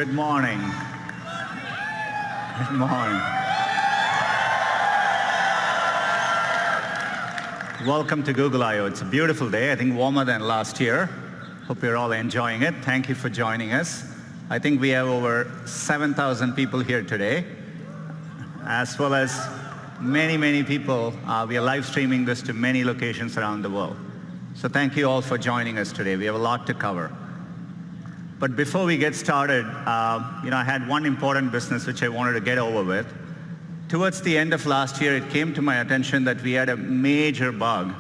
Good morning. Good morning. Welcome to Google I/O. It's a beautiful day, I think warmer than last year. Hope you're all enjoying it. Thank you for joining us. I think we have over 7,000 people here today, as well as many people. We are live streaming this to many locations around the world. So thank you all for joining us today. We have a lot to cover. But before we get started, I had one important business which I wanted to get over with. Towards the end of last year, it came to my attention that we had a major bug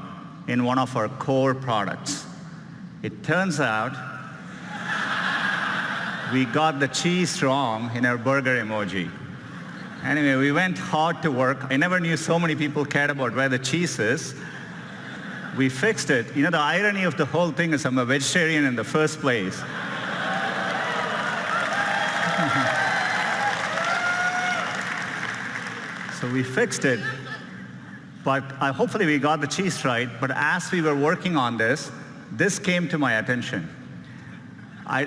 in one of our core products. It turns out we got the cheese wrong in our burger emoji. Anyway, we went hard to work. I never knew so many people cared about where the cheese is. We fixed it. The irony of the whole thing is I'm a vegetarian in the first place. So we fixed it, but hopefully we got the cheese right. But as we were working on this came to my attention. I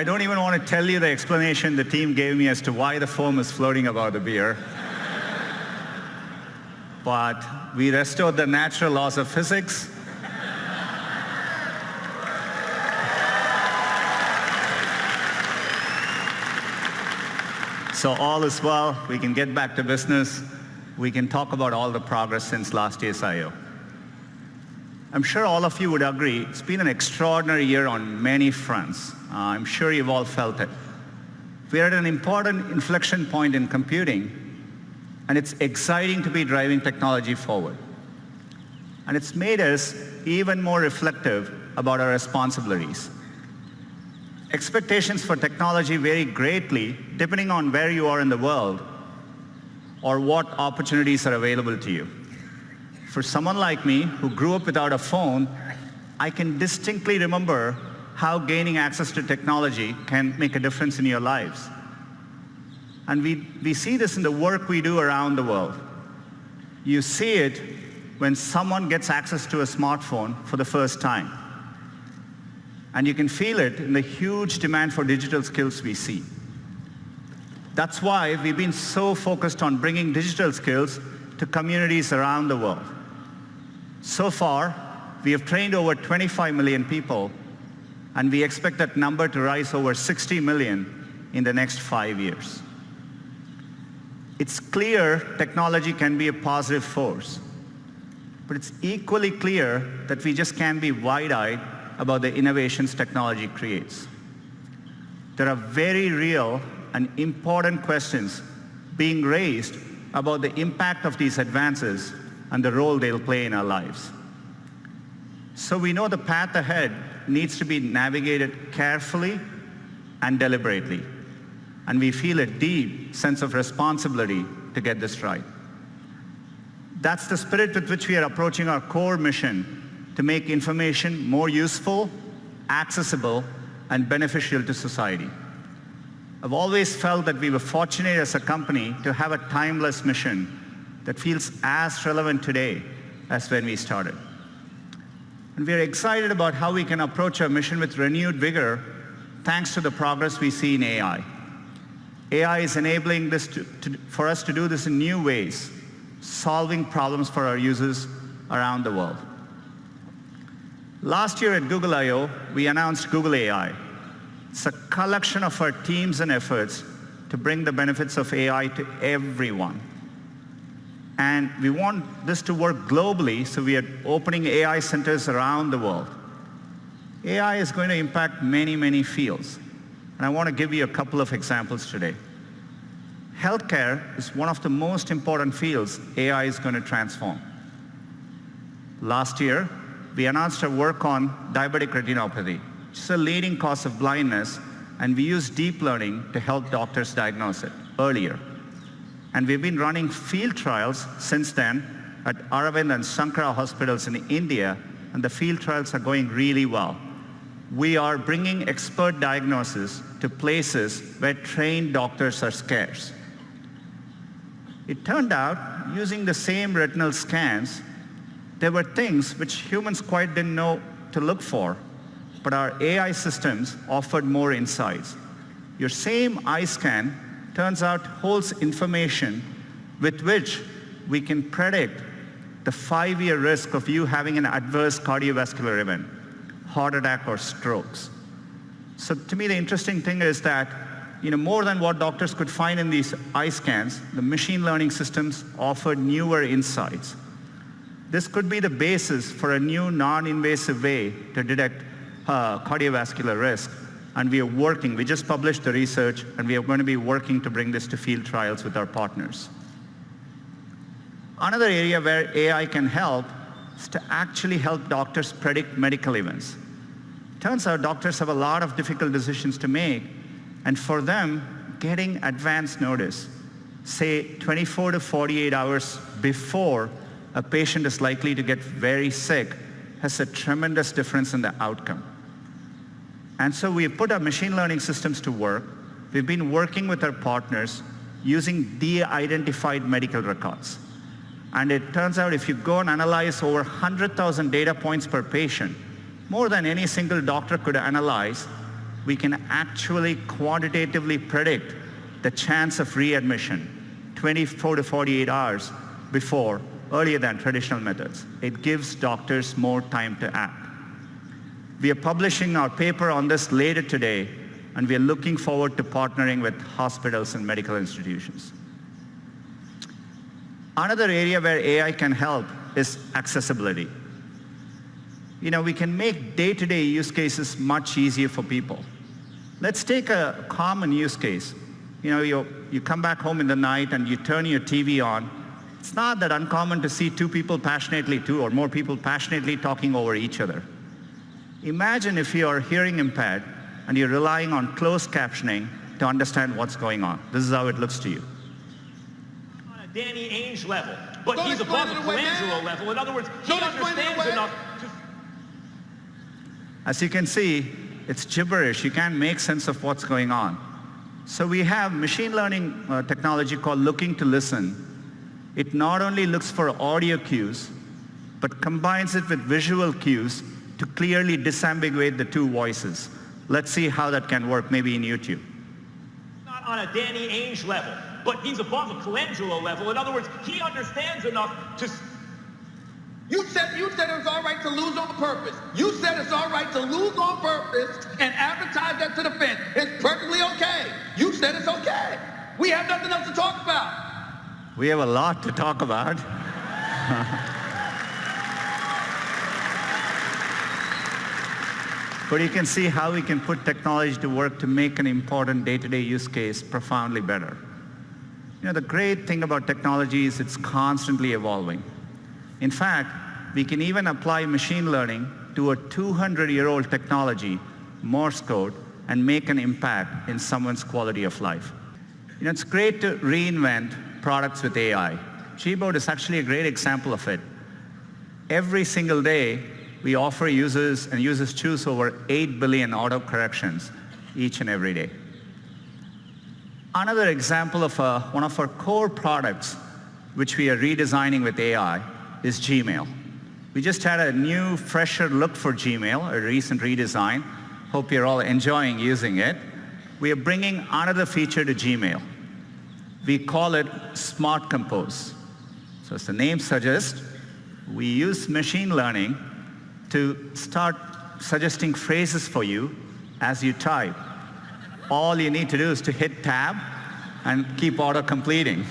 don't even want to tell you the explanation the team gave me as to why the foam is floating above the beer. But we restored the natural laws of physics. So all is well. We can get back to business. We can talk about all the progress since last year's I/O. I'm sure all of you would agree, it's been an extraordinary year on many fronts. I'm sure you've all felt it. We're at an important inflection point in computing, and it's exciting to be driving technology forward. And it's made us even more reflective about our responsibilities. Expectations for technology vary greatly depending on where you are in the world or what opportunities are available to you. For someone like me who grew up without a phone, I can distinctly remember how gaining access to technology can make a difference in your lives. And we see this in the work we do around the world. You see it when someone gets access to a smartphone for the first time. And you can feel it in the huge demand for digital skills we see. That's why we've been so focused on bringing digital skills to communities around the world. So far, we have trained over 25 million people, and we expect that number to rise over 60 million in the next 5 years. It's clear technology can be a positive force, but it's equally clear that we just can't be wide-eyed about the innovations technology creates. There are very real and important questions being raised about the impact of these advances and the role they'll play in our lives. So we know the path ahead needs to be navigated carefully and deliberately, and we feel a deep sense of responsibility to get this right. That's the spirit with which we are approaching our core mission to make information more useful, accessible, and beneficial to society. I've always felt that we were fortunate as a company to have a timeless mission that feels as relevant today as when we started. And we're excited about how we can approach our mission with renewed vigor thanks to the progress we see in AI. AI is enabling this for us to do this in new ways, solving problems for our users around the world. Last year at Google I/O, we announced Google AI. It's a collection of our teams and efforts to bring the benefits of AI to everyone. And we want this to work globally, so we are opening AI centers around the world. AI is going to impact many fields, and I want to give you a couple of examples today. Healthcare is one of the most important fields AI is going to transform. Last year, we announced our work on diabetic retinopathy, which is a leading cause of blindness, and we use deep learning to help doctors diagnose it earlier. And we've been running field trials since then at Aravind and Sankara hospitals in India, and the field trials are going really well. We are bringing expert diagnosis to places where trained doctors are scarce. It turned out, using the same retinal scans, there were things which humans quite didn't know to look for, but our AI systems offered more insights. Your same eye scan turns out holds information with which we can predict the 5-year risk of you having an adverse cardiovascular event, heart attack or strokes. So to me, the interesting thing is that more than what doctors could find in these eye scans, the machine learning systems offered newer insights. This could be the basis for a new non-invasive way to detect cardiovascular risk. And we just published the research, and we are going to be working to bring this to field trials with our partners. Another area where AI can help is to actually help doctors predict medical events. Turns out doctors have a lot of difficult decisions to make, and for them, getting advance notice, say 24 to 48 hours before a patient is likely to get very sick, has a tremendous difference in the outcome. And so we've put our machine learning systems to work. We've been working with our partners using de-identified medical records. And it turns out if you go and analyze over 100,000 data points per patient, more than any single doctor could analyze, we can actually quantitatively predict the chance of readmission 24 to 48 hours before, earlier than traditional methods. It gives doctors more time to act. We are publishing our paper on this later today, and we are looking forward to partnering with hospitals and medical institutions. Another area where AI can help is accessibility. We can make day-to-day use cases much easier for people. Let's take a common use case. You come back home in the night and you turn your TV on. It's not that uncommon to see two or more people passionately talking over each other. Imagine if you are hearing impaired and you're relying on closed captioning to understand what's going on. This is how it looks to you. On a Danny Ainge level, but he's above a Colangelo level. In other words, he understands enough to... As you can see, it's gibberish. You can't make sense of what's going on. So we have machine learning technology called Looking to Listen. It not only looks for audio cues, but combines it with visual cues to clearly disambiguate the two voices. Let's see how that can work, maybe in YouTube. Not on a Danny Ainge level, but he's above a Colangelo level. In other words, he understands enough to... You said it was all right to lose on purpose. You said it's all right to lose on purpose and advertise that to the fans. It's perfectly okay. You said it's okay. We have nothing else to talk about. We have a lot to talk about. But you can see how we can put technology to work to make an important day-to-day use case profoundly better. The great thing about technology is it's constantly evolving. In fact, we can even apply machine learning to a 200-year-old technology, Morse code, and make an impact in someone's quality of life. It's great to reinvent products with AI. Gboard is actually a great example of it. Every single day, we offer users, and users choose over 8 billion auto-corrections each and every day. Another example of one of our core products, which we are redesigning with AI, is Gmail. We just had a new, fresher look for Gmail, a recent redesign. Hope you're all enjoying using it. We are bringing another feature to Gmail. We call it Smart Compose. So as the name suggests, we use machine learning to start suggesting phrases for you as you type. All you need to do is to hit tab and keep auto-completing.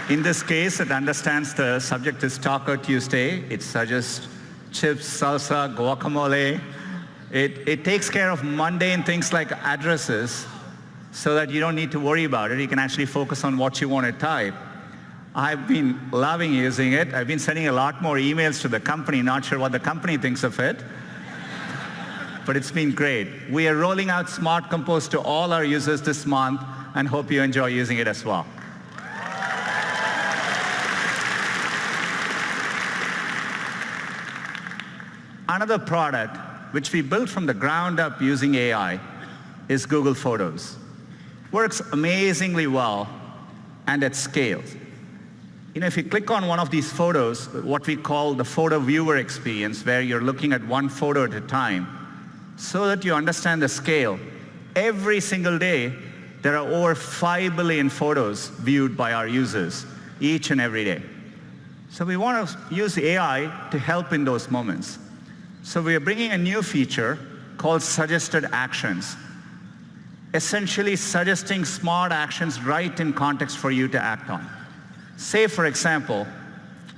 In this case, it understands the subject is Taco Tuesday. It suggests chips, salsa, guacamole. It takes care of mundane things like addresses so that you don't need to worry about it. You can actually focus on what you want to type. I've been loving using it. I've been sending a lot more emails to the company, not sure what the company thinks of it. But it's been great. We are rolling out Smart Compose to all our users this month and hope you enjoy using it as well. Another product which we built from the ground up using AI is Google Photos. Works amazingly well and at scale. If you click on one of these photos, what we call the photo viewer experience, where you're looking at one photo at a time, so that you understand the scale, every single day, there are over 5 billion photos viewed by our users, each and every day. So we want to use AI to help in those moments. So we are bringing a new feature called suggested actions, essentially suggesting smart actions right in context for you to act on. Say, for example,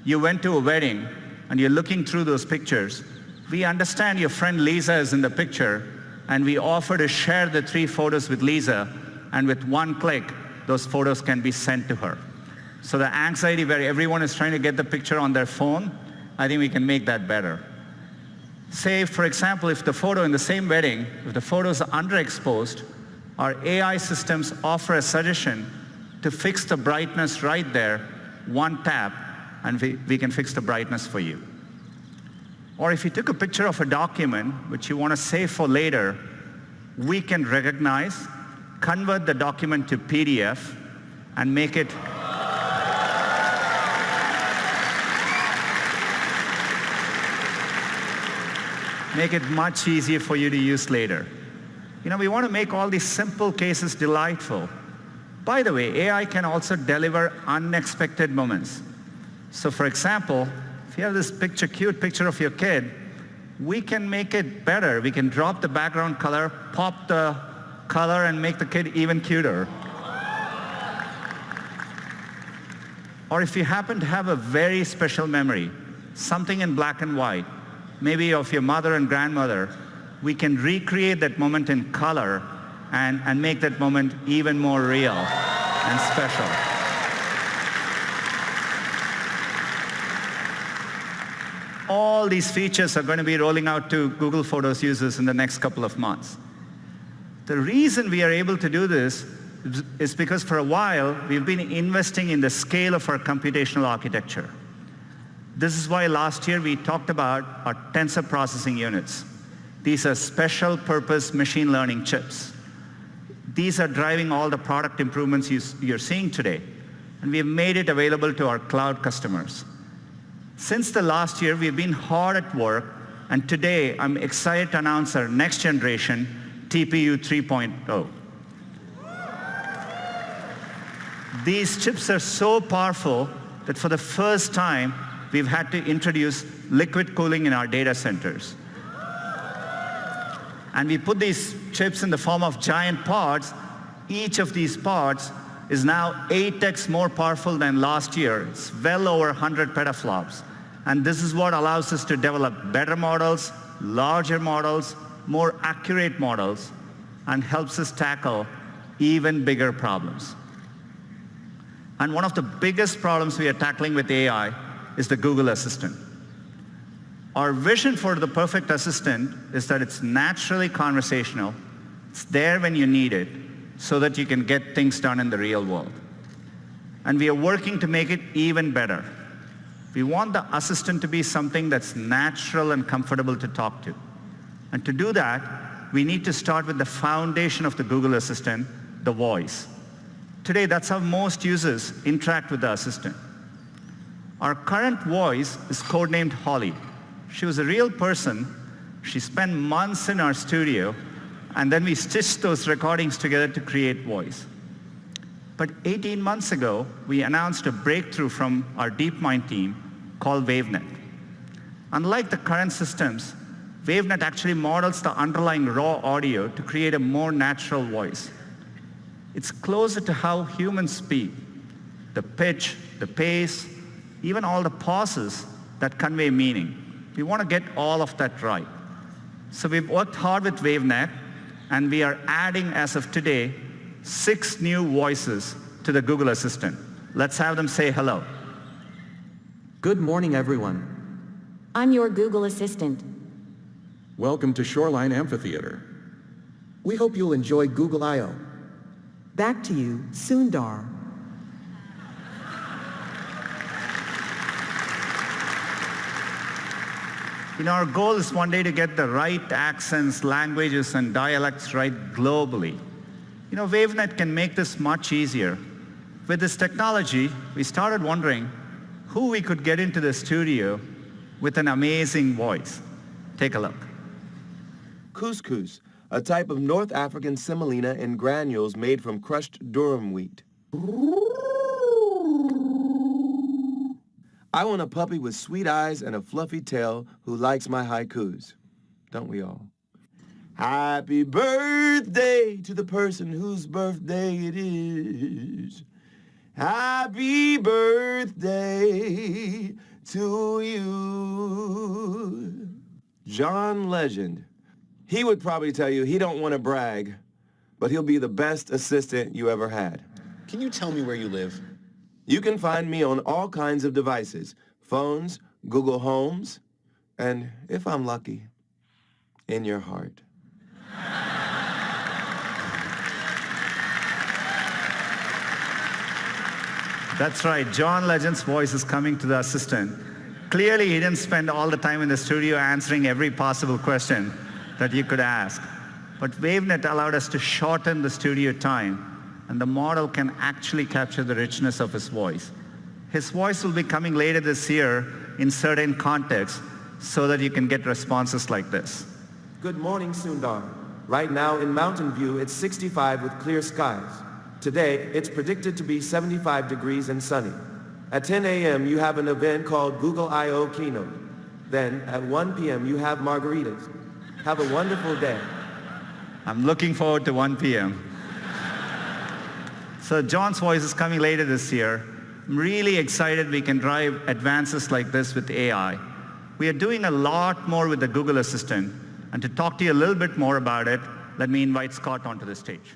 you went to a wedding and you're looking through those pictures. We understand your friend Lisa is in the picture, and we offer to share the 3 photos with Lisa, and with one click, those photos can be sent to her. So the anxiety where everyone is trying to get the picture on their phone, I think we can make that better. Say, for example, if the photo in the same wedding, if the photo is underexposed, our AI systems offer a suggestion to fix the brightness right there, one tap, and we can fix the brightness for you. Or if you took a picture of a document which you want to save for later, we can recognize, convert the document to PDF, and make it much easier for you to use later. We want to make all these simple cases delightful. By the way, AI can also deliver unexpected moments. So for example, if you have this cute picture of your kid, we can make it better. We can drop the background color, pop the color, and make the kid even cuter. Or if you happen to have a very special memory, something in black and white, maybe of your mother and grandmother, we can recreate that moment in color and make that moment even more real and special. All these features are going to be rolling out to Google Photos users in the next couple of months. The reason we are able to do this is because for a while, we've been investing in the scale of our computational architecture. This is why last year we talked about our tensor processing units. These are special purpose machine learning chips. These are driving all the product improvements you're seeing today, and we have made it available to our cloud customers. Since the last year, we've been hard at work, and today I'm excited to announce our next generation TPU 3.0. These chips are so powerful that for the first time, we've had to introduce liquid cooling in our data centers. And we put these chips in the form of giant pods. Each of these pods is now 8x more powerful than last year. It's well over 100 petaflops. And this is what allows us to develop better models, larger models, more accurate models, and helps us tackle even bigger problems. And one of the biggest problems we are tackling with AI is the Google Assistant. Our vision for the perfect assistant is that it's naturally conversational, it's there when you need it, so that you can get things done in the real world. And we are working to make it even better. We want the assistant to be something that's natural and comfortable to talk to. And to do that, we need to start with the foundation of the Google Assistant, the voice. Today, that's how most users interact with the assistant. Our current voice is codenamed Holly. She was a real person. She spent months in our studio, and then we stitched those recordings together to create voice. But 18 months ago, we announced a breakthrough from our DeepMind team called WaveNet. Unlike the current systems, WaveNet actually models the underlying raw audio to create a more natural voice. It's closer to how humans speak. The pitch, the pace, even all the pauses that convey meaning. We want to get all of that right. So we've worked hard with WaveNet, and we are adding, as of today, 6 new voices to the Google Assistant. Let's have them say hello. Good morning, everyone. I'm your Google Assistant. Welcome to Shoreline Amphitheater. We hope you'll enjoy Google I/O. Back to you, Sundar. Our goal is one day to get the right accents, languages, and dialects right globally. WaveNet can make this much easier. With this technology, we started wondering, who we could get into the studio with an amazing voice. Take a look. Couscous, a type of North African semolina in granules made from crushed durum wheat. I want a puppy with sweet eyes and a fluffy tail who likes my haikus. Don't we all? Happy birthday to the person whose birthday it is. Happy birthday to you. John Legend. He would probably tell you he don't want to brag, but he'll be the best assistant you ever had. Can you tell me where you live? You can find me on all kinds of devices, phones, Google Homes, and if I'm lucky, in your heart. That's right, John Legend's voice is coming to the assistant. Clearly, he didn't spend all the time in the studio answering every possible question that you could ask. But WaveNet allowed us to shorten the studio time, and the model can actually capture the richness of his voice. His voice will be coming later this year in certain contexts so that you can get responses like this. Good morning, Sundar. Right now in Mountain View, it's 65 with clear skies. Today, it's predicted to be 75 degrees and sunny. At 10 a.m., you have an event called Google I.O. Keynote. Then, at 1 p.m., you have margaritas. Have a wonderful day. I'm looking forward to 1 p.m. So John's voice is coming later this year. I'm really excited we can drive advances like this with AI. We are doing a lot more with the Google Assistant. And to talk to you a little bit more about it, let me invite Scott onto the stage.